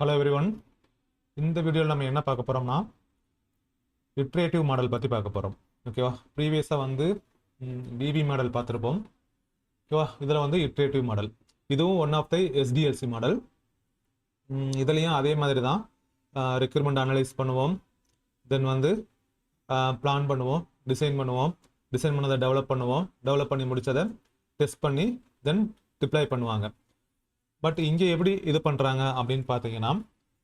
Hello everyone. இந்த வீடியோவில் நம்ம என்ன பார்க்க போகிறோம்னா இட்ரேட்டிவ் மாடல் பற்றி பார்க்க போகிறோம். ஓகேவா? ப்ரீவியஸாக வந்து டிபி மாடல் பார்த்துருப்போம். ஓகேவா? இதில் வந்து இட்ரேட்டிவ் மாடல், இதுவும் one of the SDLC model. இதுலேயும் அதே மாதிரி தான். ரெக்யூர்மெண்ட் அனலைஸ் பண்ணுவோம், தென் வந்து பிளான் பண்ணுவோம், டிசைன் பண்ணுவோம், டிசைன் பண்ணதை டெவலப் பண்ணுவோம், டெவலப் பண்ணி முடித்ததை டெஸ்ட் பண்ணி தென் டிப்ளாய் பண்ணுவாங்க. பட் இங்கே எப்படி இது பண்ணுறாங்க அப்படின்னு பார்த்தீங்கன்னா,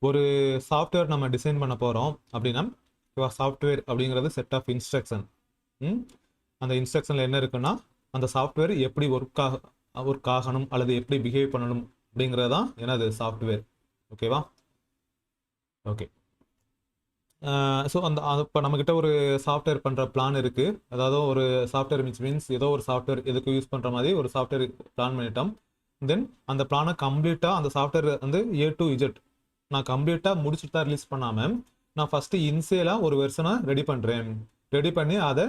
ஒரு சாஃப்ட்வேர் நம்ம டிசைன் பண்ண போகிறோம் அப்படின்னா, சாஃப்ட்வேர் அப்படிங்கிறது செட் ஆஃப் இன்ஸ்ட்ரக்ஷன். அந்த இன்ஸ்ட்ரக்ஷனில் என்ன இருக்குன்னா, அந்த சாஃப்ட்வேர் எப்படி ஒர்க் ஆகணும் அல்லது எப்படி பிஹேவ் பண்ணணும் அப்படிங்கிறது தான் என்னது சாஃப்ட்வேர். ஓகேவா? ஓகே. ஸோ இப்போ நம்மக்கிட்ட ஒரு சாஃப்ட்வேர் பண்ணுற பிளான் இருக்குது. அதாவது ஒரு சாஃப்ட்வேர் மீன்ஸ் ஏதோ ஒரு சாஃப்ட்வேர் எதுக்கு யூஸ் பண்ணுற மாதிரி ஒரு சாஃப்ட்வேர் பிளான் பண்ணிட்டோம். தென் அந்த பிளானை கம்ப்ளீட்டாக அந்த சாஃப்ட்வேர் வந்து A to Z நான் கம்ப்ளீட்டாக முடிச்சுட்டு தான் ரிலீஸ் பண்ணாமல், நான் ஃபஸ்ட்டு இன்சியலாக ஒரு வெர்ஷனை ரெடி பண்ணுறேன். ரெடி பண்ணி அதை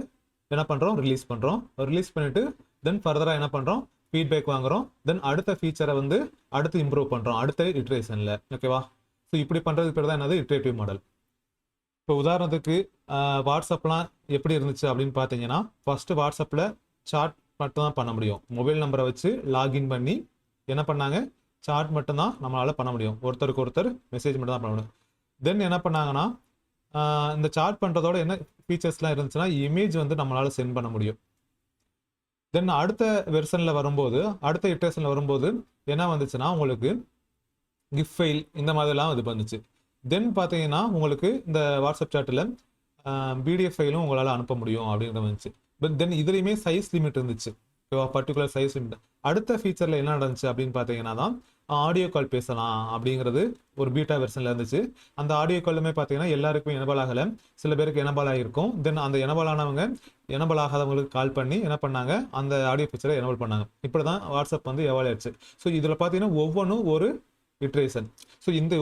என்ன பண்ணுறோம், ரிலீஸ் பண்ணுறோம். ரிலீஸ் பண்ணிவிட்டு தென் ஃபர்தராக என்ன பண்ணுறோம், ஃபீட்பேக் வாங்குகிறோம். தென் அடுத்த ஃபீச்சரை வந்து அடுத்து இம்ப்ரூவ் பண்ணுறோம் அடுத்த இட்ரேஷனில். ஓகேவா? ஸோ இப்படி பண்ணுறதுக்கு பேர் தான் என்னது இட்ரேட்டிவ் மாடல். இப்போ உதாரணத்துக்கு வாட்ஸ்அப்லாம் எப்படி இருந்துச்சு அப்படின்னு பார்த்தீங்கன்னா, ஃபஸ்ட்டு வாட்ஸ்அப்பில் சாட் மட்டும் தான் பண்ண முடியும். மொபைல் நம்பரை வச்சு லாகின் பண்ணி என்ன பண்ணாங்க, சாட் மட்டும்தான் நம்மளால் பண்ண முடியும். ஒருத்தருக்கு ஒருத்தர் மெசேஜ் மட்டும் தான் பண்ண முடியும். தென் என்ன பண்ணாங்கன்னா, இந்த சாட் பண்ணுறதோட என்ன ஃபீச்சர்ஸ்லாம் இருந்துச்சுன்னா, இமேஜ் வந்து நம்மளால் சென்ட் பண்ண முடியும். தென் அடுத்த வெர்ஷனில் வரும்போது, அடுத்த இட்ரேஷனில் வரும்போது என்ன வந்துச்சுன்னா, உங்களுக்கு கிஃப்ட் ஃபைல் இந்த மாதிரிலாம் இது பண்ணுச்சு. தென் பார்த்தீங்கன்னா உங்களுக்கு இந்த வாட்ஸ்அப் சாட்டில் பிடிஎஃப் ஃபைலும் உங்களால் அனுப்ப முடியும் அப்படிங்கிறது வந்துச்சு. பட் தென் இதுலேயுமே சைஸ் லிமிட் இருந்துச்சு. Particular size limit. அடுத்த ஃபீச்சரில் என்ன நடந்துச்சு அப்படின்னு பார்த்தீங்கன்னா தான், ஆடியோ கால் பேசலாம் அப்படிங்கிறது ஒரு பீட்டா வெர்ஷனில் இருந்துச்சு. அந்த ஆடியோ காலுமே பார்த்தீங்கன்னா எல்லாருக்குமே எனபிள் ஆகலை, சில பேருக்கு எனபிள் ஆகிருக்கும். தென் அந்த எனபிள் ஆனவங்க எனபிள் ஆகாதவங்களுக்கு கால் பண்ணி என்ன பண்ணாங்க, அந்த ஆடியோ ஃபீச்சரை எனபிள் பண்ணாங்க. இப்படி தான் வாட்ஸ்அப் வந்து எவால்வ் ஆயிடுச்சு. ஸோ இதில் பார்த்தீங்கன்னா ஒவ்வொன்றும் ஒரு இட்ரேஷன். ஸோ இந்த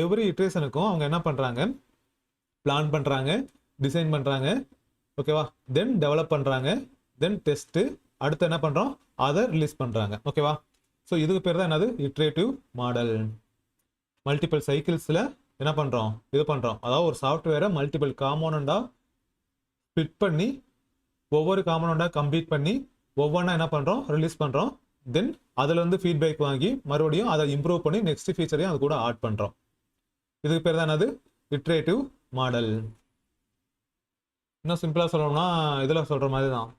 எவ்ரி இட்ரேஷனுக்கும் அவங்க என்ன பண்ணுறாங்க, பிளான் பண்ணுறாங்க, டிசைன் பண்ணுறாங்க. ஓகேவா? தென் டெவலப் பண்ணுறாங்க, தென் டெஸ்ட்டு, அடுத்து என்ன பண்ணுறோம், அதை ரிலீஸ் பண்ணுறாங்க. ஓகேவா? ஸோ இதுக்கு பேர் தான் என்னது இட்ரேட்டிவ் மாடல். மல்டிபிள் சைக்கிள்ஸில் என்ன பண்ணுறோம், இது பண்ணுறோம். அதாவது ஒரு சாஃப்ட்வேரை மல்டிபிள் காம்போனண்டாக ஸ்பிட் பண்ணி ஒவ்வொரு காம்போனண்டாக கம்ப்ளீட் பண்ணி ஒவ்வொன்றா என்ன பண்ணுறோம், ரிலீஸ் பண்ணுறோம். தென் அதுலேருந்து ஃபீட்பேக் வாங்கி மறுபடியும் அதை இம்ப்ரூவ் பண்ணி நெக்ஸ்ட் ஃபீச்சரையும் அது கூட ஆட் பண்ணுறோம். இதுக்கு பேர் தான் என்னது இட்ரேட்டிவ் மாடல். இன்னும் சிம்பிளாக சொல்லணும்னா இதில் சொல்கிற மாதிரி தான்,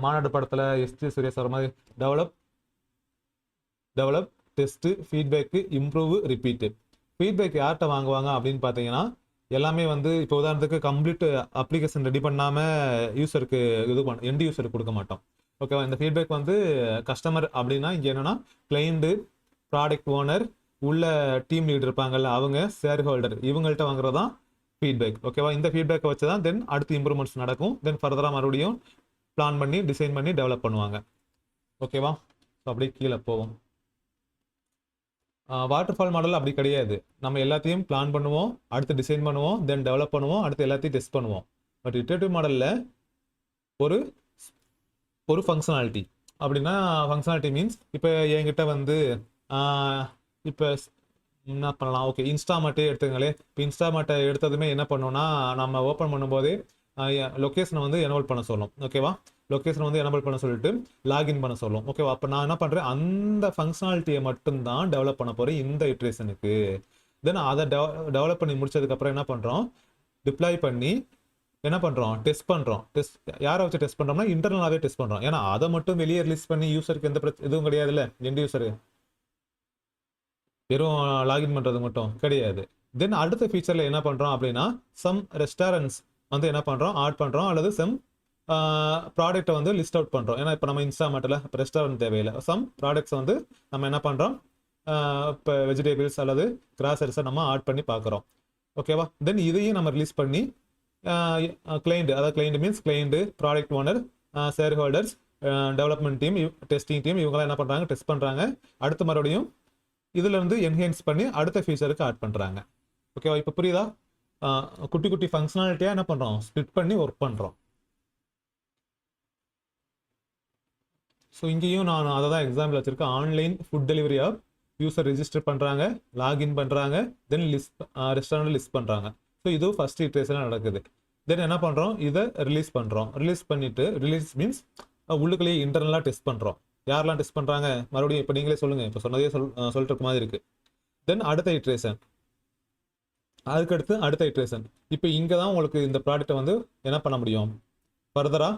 மாநாடு படத்தில் எஸ்டி சூர்யா சொல்கிற மாதிரி develop test feedback improve repeat. Feedback யார்கிட்ட வாங்குவாங்க அப்படின்னு பார்த்தீங்கன்னா, எல்லாமே வந்து இப்போ உதாரணத்துக்கு கம்ப்ளீட் அப்ளிகேஷன் ரெடி பண்ணாமல் யூஸருக்கு எண்ட் யூஸருக்கு கொடுக்க மாட்டோம். ஓகேவா? இந்த ஃபீட்பேக் வந்து கஸ்டமர் அப்படின்னா இங்கே என்னென்னா கிளைண்ட்டு, ப்ராடக்ட் ஓனர், உள்ள டீம் லீடர் இருப்பாங்கல்ல அவங்க, ஷேர் ஹோல்டர், இவங்கள்ட்ட வாங்குறது தான் ஃபீட்பேக். ஓகேவா? இந்த ஃபீட்பேக்கை வச்சு தான் தென் அடுத்து இம்ப்ரூவ்மெண்ட்ஸ் நடக்கும். தென் ஃபர்தராக மறுபடியும் பிளான் பண்ணி டிசைன் பண்ணி டெவலப் பண்ணுவாங்க. ஓகேவா? ஸோ அப்படியே கீழே போவோம். வாட்டர்ஃபால் மாடல் அப்படி கிடையாது. நம்ம எல்லாத்தையும் பிளான் பண்ணுவோம், அடுத்து டிசைன் பண்ணுவோம், தென் டெவலப் பண்ணுவோம், அடுத்து எல்லாத்தையும் டெஸ்ட் பண்ணுவோம். பட் இட்டரேட்டிவ் மாடலில் ஒரு ஒரு ஃபங்க்ஷனாலிட்டி அப்படின்னா, ஃபங்க்ஷனாலிட்டி மீன்ஸ் இப்போ என்கிட்ட வந்து இப்போ என்ன பண்ணலாம், ஓகே இன்ஸ்டாமார்ட்டே எடுத்துங்களே. இப்போ இன்ஸ்டாமார்ட்டை எடுத்ததுமே என்ன பண்ணோம்னா, நம்ம ஓப்பன் பண்ணும்போதே லொக்கேஷனை வந்து எனபிள் பண்ண சொல்லும். ஓகேவா? லொக்கேஷனை வந்து எனபிள் பண்ண சொல்லிட்டு லாகின் பண்ண சொல்லும். ஓகேவா? அப்போ நான் என்ன பண்ணுறேன், அந்த ஃபங்க்ஷனாலிட்டியை மட்டும்தான் டெவலப் பண்ண போகிறேன் இந்த இட்ரேஷனுக்கு. தென் அதை டெவலப் பண்ணி முடிச்சதுக்கப்புறம் என்ன பண்ணுறோம், டிப்ளாய் பண்ணி என்ன பண்ணுறோம், டெஸ்ட் பண்ணுறோம். யாரை வச்சு டெஸ்ட் பண்ணுறோம்னா இன்டர்னலாகவே டெஸ்ட் பண்ணுறோம். ஏன்னா அதை மட்டும் வெளியே ரிலீஸ் பண்ணி யூஸருக்கு எந்த இதுவும் கிடையாதுல்ல, எண்ட் யூஸரு வெறும் லாகின் பண்ணுறது மட்டும் கிடையாது. தென் அடுத்த ஃபீச்சரில் என்ன பண்ணுறோம் அப்படின்னா, சம் ரெஸ்டாரண்ட்ஸ் வந்து என்ன பண்ணுறோம், ஆட் பண்ணுறோம், அல்லது சம் ப்ராடக்ட்டை வந்து லிஸ்ட் அவுட் பண்ணுறோம். ஏன்னா இப்போ நம்ம இன்ஸ்டாமார்ட்டில் இப்போ ரெஸ்டாரண்ட் தேவையில்லை, சம் ப்ராடக்ட்ஸ் வந்து நம்ம என்ன பண்ணுறோம், இப்போ வெஜிடபிள்ஸ் அல்லது கிராசரிஸை நம்ம ஆட் பண்ணி பார்க்குறோம். ஓகேவா? தென் இதையும் நம்ம ரிலீஸ் பண்ணி கிளைண்ட், அதாவது client means client, product owner, share holders, development team, testing team, இவங்களாம் என்ன பண்ணுறாங்க, டெஸ்ட் பண்ணுறாங்க. அடுத்து மறுபடியும் இதுல இருந்து என்ஹான்ஸ் பண்ணி அடுத்த ஃபீச்சருக்கு ஆட் பண்றாங்க. ஓகேவா? இப்போ புரியுதா? குட்டி குட்டி ஃபங்க்ஷனாலிட்டியா என்ன பண்றோம், ஸ்பிளிட் பண்ணி ஒர்க் பண்றோம். ஸோ இங்கேயும் நான் அதை தான் எக்ஸாம்பிள் வச்சிருக்கேன். Online food delivery app user register பண்ணுறாங்க, லாகின் பண்ணுறாங்க, தென் ரெஸ்டாரண்ட் லிஸ்ட் பண்ணுறாங்க. ஸோ இது ஃபர்ஸ்ட் இட்ரேஷனாக நடக்குது. தென் என்ன பண்ணுறோம், இதை ரிலீஸ் பண்ணுறோம். ரிலீஸ் பண்ணிவிட்டு, ரிலீஸ் மீன்ஸ் உள்ளுக்குள்ளேயே இன்டர்னலாக டெஸ்ட் பண்ணுறோம். யாரெல்லாம் டெஸ்ட் பண்ணுறாங்க மறுபடியும் இப்போ நீங்களே சொல்லுங்கள், இப்போ சொன்னதே சொல்லிட்டு இருக்க மாதிரி இருக்குது. தென் அடுத்த இட்ரேஷன், அதுக்கடுத்து அடுத்த இட்ரேஷன். இப்போ இங்கே தான் உங்களுக்கு இந்த ப்ராடக்ட்டை வந்து என்ன பண்ண முடியும், ஃபர்தராக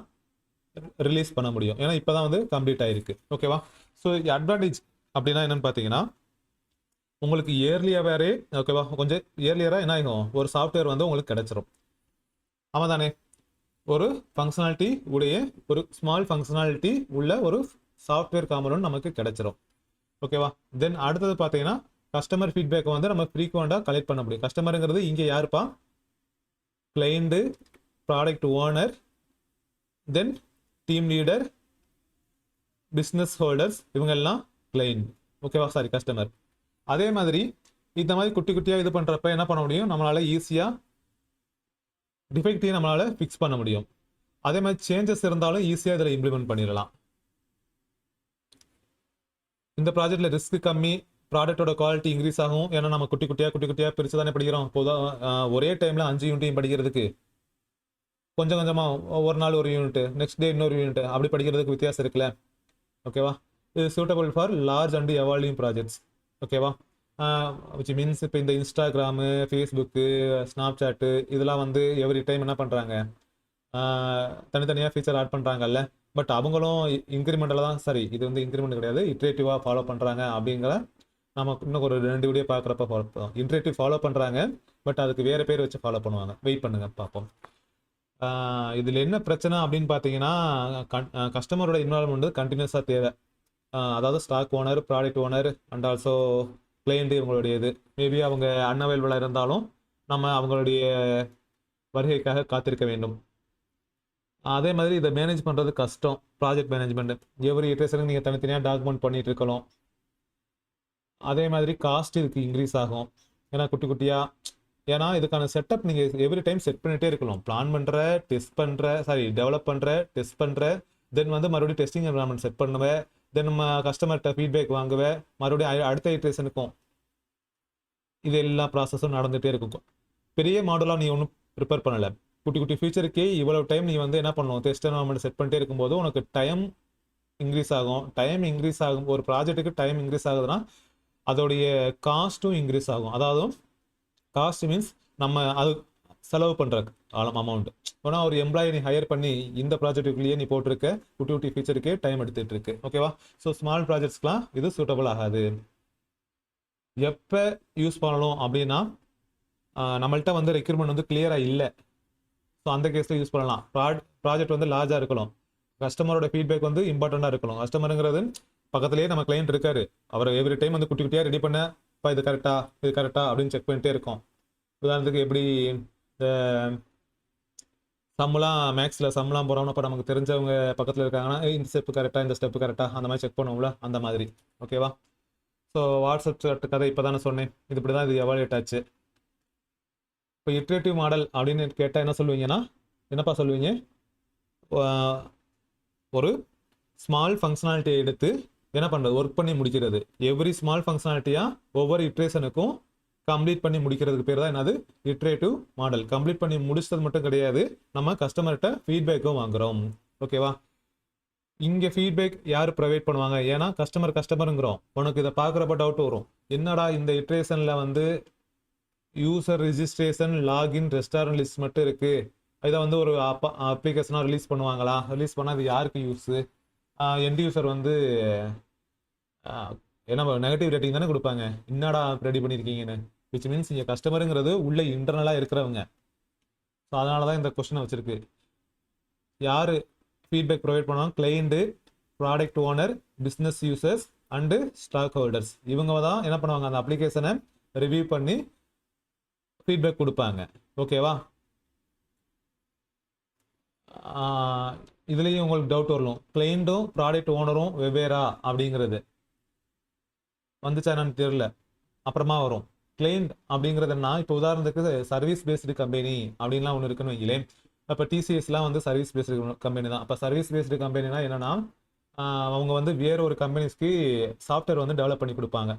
ரிலீஸ் பண்ண முடியும். ஏன்னா இப்போ தான் வந்து கம்ப்ளீட் ஆகிருக்கு. ஓகேவா? ஸோ அட்வான்டேஜ் அப்படின்னா என்னென்னு பார்த்தீங்கன்னா, உங்களுக்கு இயர்லியாகவே, ஓகேவா, கொஞ்சம் இயர்லியராக என்ன ஆகும், ஒரு சாஃப்ட்வேர் வந்து உங்களுக்கு கிடைச்சிரும். ஆமாம் தானே? ஒரு ஃபங்க்ஷனாலிட்டி உடைய, ஒரு ஸ்மால் ஃபங்க்ஷனாலிட்டி உள்ள ஒரு சாஃப்ட்வேர் காம்பனன்ட் நமக்கு கிடைச்சிரும். ஓகேவா? தென் அடுத்தது பார்த்தீங்கன்னா, கஸ்டமர் ஃபீட்பேக்கை வந்து நம்ம ஃப்ரீக்வெண்ட்டாக கலெக்ட் பண்ண முடியும். கஸ்டமருங்கிறது இங்கே யாருப்பா, கிளைண்ட்டு, ப்ராடக்ட் ஓனர், தென் டீம் லீடர், பிஸ்னஸ் ஹோல்டர்ஸ், இவங்க எல்லாம் கிளைண்ட். ஓகேவா? Sorry, customer. அதே மாதிரி இந்த மாதிரி குட்டி குட்டியாக இது பண்ணுறப்ப என்ன பண்ண முடியும், நம்மளால் ஈஸியாக டிஃபெக்டையும் நம்மளால் ஃபிக்ஸ் பண்ண முடியும். அதே மாதிரி சேஞ்சஸ் இருந்தாலும் ஈஸியாக இதில் இம்ப்ளிமெண்ட் பண்ணிடலாம். இந்த ப்ராஜெக்டில் ரிஸ்க் கம்மி, ப்ராடக்டோட குவாலிட்டி இன்க்ரீஸ் ஆகும். ஏன்னா நம்ம குட்டி குட்டியாக பிரித்து தானே படிக்கிறோம். பொதுவாக ஒரே டைமில் 5 யூனிட்டையும் படிக்கிறதுக்கு கொஞ்சம் கொஞ்சமாக ஒரு நாள் ஒரு யூனிட், நெக்ஸ்ட் டே இன்னொரு யூனிட், அப்படி படிக்கிறதுக்கு வித்தியாசம் இருக்குல்ல. ஓகேவா? இது suitable for large and evolving projects. ஓகேவா? விச் மீன்ஸ் இப்போ இந்த இன்ஸ்டாகிராமு, ஃபேஸ்புக்கு, ஸ்னாப்சாட்டு இதெல்லாம் வந்து எவ்ரி டைம் என்ன பண்ணுறாங்க, தனித்தனியாக ஃபீச்சர் ஆட் பண்ணுறாங்கல்ல. பட் அவங்களும் இன்க்ரிமெண்டலாக தான், சரி இது வந்து இன்க்ரிமெண்ட் கிடையாது, இட்ரேட்டிவாக ஃபாலோ பண்ணுறாங்க. அப்படிங்கிற நம்ம இன்னும் ஒரு 2 வீடியோ பார்க்குறப்ப ஃபாலோ இட்ரேட்டிவ் ஃபாலோ பண்ணுறாங்க. பட் அதுக்கு வேறு பேர் வச்சு ஃபாலோ பண்ணுவாங்க. வெயிட் பண்ணுங்க, பார்ப்போம். இதில் என்ன பிரச்சனை அப்படின்னு பார்த்தீங்கன்னா, கஸ்டமரோட இன்வால்வ்மெண்ட் கண்டினியூஸாக தேவை. அதாவது stock owner, product owner and also client, இவங்களுடையது மேபி அவங்க அன்அவைலபிளாக இருந்தாலும் நம்ம அவங்களுடைய வருகைக்காக காத்திருக்க வேண்டும். அதே மாதிரி இதை மேனேஜ் பண்ணுறது கஷ்டம். ப்ராஜெக்ட் மேனேஜ்மெண்ட் எவ்ரி இட்ரேஷனுக்கு நீங்கள் தனித்தனியாக டாக்குமெண்ட் பண்ணிட்டு இருக்கலாம். அதே மாதிரி காஸ்ட் இதுக்கு இன்க்ரீஸ் ஆகும். ஏன்னா குட்டி குட்டியாக, ஏன்னா இதுக்கான செட்டப் நீங்கள் எவ்ரி டைம் செட் பண்ணிகிட்டே இருக்கலாம். பிளான் பண்ணுற, டெஸ்ட் பண்ணுற, டெவலப் பண்ணுற, டெஸ்ட் பண்ணுற, தென் வந்து மறுபடியும் டெஸ்டிங் என்வரான்மெண்ட் செட் பண்ணுவேன், தென் நம்ம கஸ்டமர்கிட்ட ஃபீட்பேக் வாங்குவேன், மறுபடியும் அடுத்த இட்ரேஷனுக்கும் இது எல்லா ப்ராசஸும் நடந்துகிட்டே இருக்கும். பெரிய மாடலாக நீ ஒன்றும் ப்ரிப்பேர் பண்ணலை. குட்டி குட்டி ஃபியூச்சருக்கே இவ்வளோ டைம் நீ வந்து என்ன பண்ணணும், டெஸ்ட் என்வரான்மெண்ட் செட் பண்ணிட்டே இருக்கும்போது உனக்கு டைம் இன்க்ரீஸ் ஆகும். டைம் இன்க்ரீஸ் ஆகும், ஒரு ப்ராஜெக்ட்டுக்கு டைம் இன்க்ரீஸ் ஆகுதுன்னா அதோடைய காஸ்ட்டும் இன்க்ரீஸ் ஆகும். அதாவது காஸ்ட் மீன்ஸ் நம்ம அது செலவு பண்ணுற அமௌண்ட். ஏன்னா ஒரு எம்ப்ளாயி நீ ஹையர் பண்ணி இந்த ப்ராஜெக்ட்டுக்குள்ளேயே நீ போட்டிருக்க, குட்டி குட்டி ஃபீச்சருக்கே டைம் எடுத்துகிட்டு இருக்கு. ஓகேவா? ஸோ ஸ்மால் ப்ராஜெக்ட்ஸ்க்குலாம் இது சூட்டபிள் ஆகாது. எப்போ யூஸ் பண்ணணும் அப்படின்னா, நம்மள்கிட்ட வந்து ரெக்யூர்மெண்ட் வந்து கிளியராக இல்லை, ஸோ அந்த கேஸில் யூஸ் பண்ணலாம். ப்ராஜெக்ட் வந்து லார்ஜாக இருக்கணும், கஸ்டமரோட ஃபீட்பேக் வந்து இம்பார்ட்டண்ட்டாக இருக்கணும். கஸ்டமருங்கிறது பக்கத்துலேயே நம்ம கிளைண்ட் இருக்காரு, அவர் எவ்ரி டைம் வந்து குட்டி குட்டியாக ரெடி பண்ண, இப்போ இது கரெக்டா அப்படின்னு செக் பண்ணிட்டே இருக்கோம். உதாரணத்துக்கு எப்படி இந்த சம்மெலாம், மேக்ஸில் சம்மெலாம் போகிறோம்னா இப்போ நமக்கு தெரிஞ்சவங்க பக்கத்தில் இருக்காங்கன்னா இந்த ஸ்டெப்பு கரெக்டாக, இந்த ஸ்டெப்பு கரெக்டாக, அந்த மாதிரி செக் பண்ணுவோம்ல, அந்த மாதிரி. ஓகேவா? ஸோ வாட்ஸ்அப் சாட் கதை இப்போ தானே சொன்னேன், இது இப்படி தான் இது எவாலுவேட் ஆச்சு. இப்போ இட்ரேட்டிவ் மாடல் அப்படின்னு கேட்டால் என்ன சொல்லுவீங்கன்னா, என்னப்பா சொல்லுவீங்க, ஒரு ஸ்மால் ஃபங்க்ஷனாலிட்டியை எடுத்து என்ன பண்ணுறது, ஒர்க் பண்ணி முடிக்கிறது. எவ்ரி ஸ்மால் ஃபங்க்ஷனாலிட்டியாக ஒவ்வொரு இட்ரேஷனுக்கும் கம்ப்ளீட் பண்ணி முடிக்கிறதுக்கு பேர் தான் என்னது, இட்ரேட்டிவ் மாடல். கம்ப்ளீட் பண்ணி முடிச்சது மட்டும் கிடையாது, நம்ம கஸ்டமர்கிட்ட ஃபீட்பேக்கும் வாங்குகிறோம். ஓகேவா? இங்கே ஃபீட்பேக் யார் ப்ரொவைட் பண்ணுவாங்க, ஏன்னா கஸ்டமருங்கிறோம். உனக்கு இதை பார்க்குறப்ப டவுட் வரும், என்னடா இந்த இட்ரேஷனில் வந்து user registration, login, restaurant list மட்டும் இருக்குது, இதை வந்து ஒரு அப்ளிகேஷனாக ரிலீஸ் பண்ணுவாங்களா, ரிலீஸ் பண்ணால் அது யாருக்கு யூஸு, எண்ட் யூசர் வந்து ஏன்னா நெகட்டிவ் ரேட்டிங் தானே கொடுப்பாங்க, என்னடா ரெடி பண்ணியிருக்கீங்கன்னு. விச் மீன்ஸ் இங்கே கஸ்டமருங்கிறது உள்ளே இன்டர்னலாக இருக்கிறவங்க. ஸோ அதனால தான் இந்த கொஸ்டினை வச்சுருக்கு. யார் ஃபீட்பேக் ப்ரொவைட் பண்ணுவாங்க, client, product owner, business users and stakeholders. இவங்க தான் என்ன பண்ணுவாங்க, அந்த அப்ளிகேஷனை ரிவ்யூ பண்ணி ஃபீட்பேக் கொடுப்பாங்க. ஓகேவா? இதுலேயும் உங்களுக்கு டவுட் வரலாம், கிளைண்ட்டும் ப்ராடக்ட் ஓனரும் வெவ்வேறா அப்படிங்கிறது வந்துச்சா என்னன்னு தெரியல, அப்புறமா வரும். கிளைண்ட் அப்படிங்கிறதுனா இப்போ உதாரணத்துக்கு சர்வீஸ் பேஸ்டு கம்பெனி அப்படின்லாம் ஒன்று இருக்குன்னு வைங்களேன். இப்போ டிசிஎஸ்லாம் வந்து சர்வீஸ் பேஸ்டு கம்பெனி தான். அப்போ சர்வீஸ் பேஸ்டு கம்பெனினா என்னென்னா, அவங்க வந்து வேற ஒரு கம்பெனிஸ்க்கு சாஃப்ட்வேர் வந்து டெவலப் பண்ணி கொடுப்பாங்க.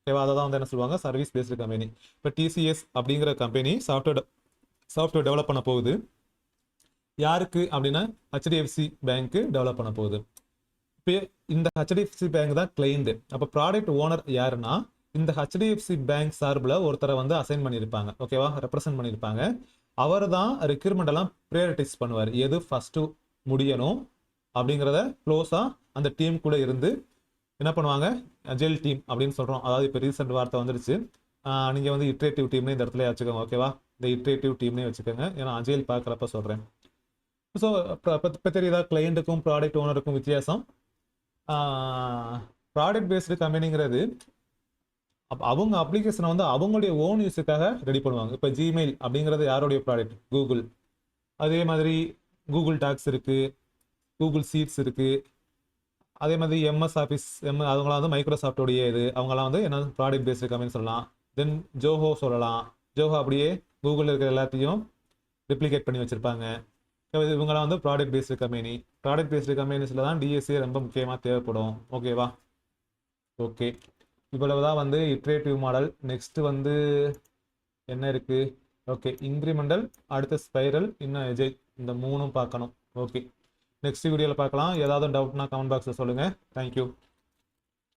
ஓகேவா? அதை தான் வந்து என்ன சொல்லுவாங்க, சர்வீஸ் பேஸ்டு கம்பெனி. இப்போ டிசிஎஸ் அப்படிங்கிற கம்பெனி சாஃப்ட்வேர் டெவலப் பண்ண போகுது. யாருக்கு அப்படின்னா ஹெச்டிஎஃப்சி பேங்க்கு டெவலப் பண்ண போகுது. இப்போ இந்த ஹெச்டிஎஃப்சி பேங்க் தான் கிளைண்ட். அப்போ ப்ராடக்ட் ஓனர் யாருன்னா இந்த ஹெச்டிஎஃப்சி பேங்க் சார்பில் ஒருத்தரை வந்து அசைன் பண்ணியிருப்பாங்க. ஓகேவா? ரெப்ரசென்ட் பண்ணியிருப்பாங்க. அவர் தான் ரெக்யூர்மெண்ட் எல்லாம் ப்ரையாரிட்டைஸ் பண்ணுவார். எது ஃபஸ்ட்டு முடியணும் அப்படிங்கிறத க்ளோஸாக அந்த டீம் கூட இருந்து என்ன பண்ணுவாங்க, அஜைல் டீம் அப்படின்னு சொல்கிறோம். அதாவது இப்போ ரீசெண்ட் வார்த்தை வந்துடுச்சு. நீங்கள் வந்து இட்ரேட்டிவ் டீம்னு இந்த இடத்துல வச்சுக்கோங்க. ஓகேவா? இந்த இட்ரேட்டிவ் டீம்னே வச்சுக்கோங்க. ஏன்னா அஜைல் பார்க்குறப்ப சொல்கிறேன். ஸோ இப்போ தெரியுதா கிளைண்ட்டுக்கும் ப்ராடக்ட் ஓனருக்கும் வித்தியாசம்? ப்ராடக்ட் பேஸ்டு கம்பெனிங்கிறது அவங்க அப்ளிகேஷனை வந்து அவங்களுடைய ஓன் யூஸுக்காக ரெடி பண்ணுவாங்க. இப்போ ஜிமெயில் அப்படிங்கிறது யாருடைய ப்ராடக்ட்? கூகுள். அதே மாதிரி கூகுள் டாக்ஸ் இருக்குது, கூகுள் சீட்ஸ் இருக்குது. அதே மாதிரி எம்எஸ் ஆஃபீஸ் அவங்களாம் வந்து மைக்ரோசாஃப்டோடைய இது, அவங்களாம் வந்து என்ன ப்ராடக்ட் பேஸ்டு கம்பெனி சொல்லலாம். தென் ஜோஹோ சொல்லலாம். ஜோஹோ அப்படியே கூகுளில் இருக்கிற எல்லாத்தையும் ரிப்ளிகேட் பண்ணி வச்சுருப்பாங்க. இவங்களாம் வந்து product based company. Product based கம்பெனிஸில் தான் டிஎஸ்சி ரொம்ப முக்கியமாக தேவைப்படும். ஓகேவா? ஓகே, இவ்வளவு தான் வந்து இட்ரேட்டிவ் மாடல். நெக்ஸ்ட் வந்து என்ன இருக்குது? ஓகே, இன்க்ரிமெண்டல், அடுத்த ஸ்பைரல், இன்னும் எஜை, இந்த மூணும் பார்க்கணும். ஓகே, நெக்ஸ்ட் வீடியோவில் பார்க்கலாம். ஏதாவது டவுட்னா கமெண்ட் பாக்ஸில் சொல்லுங்கள். தேங்க்யூ.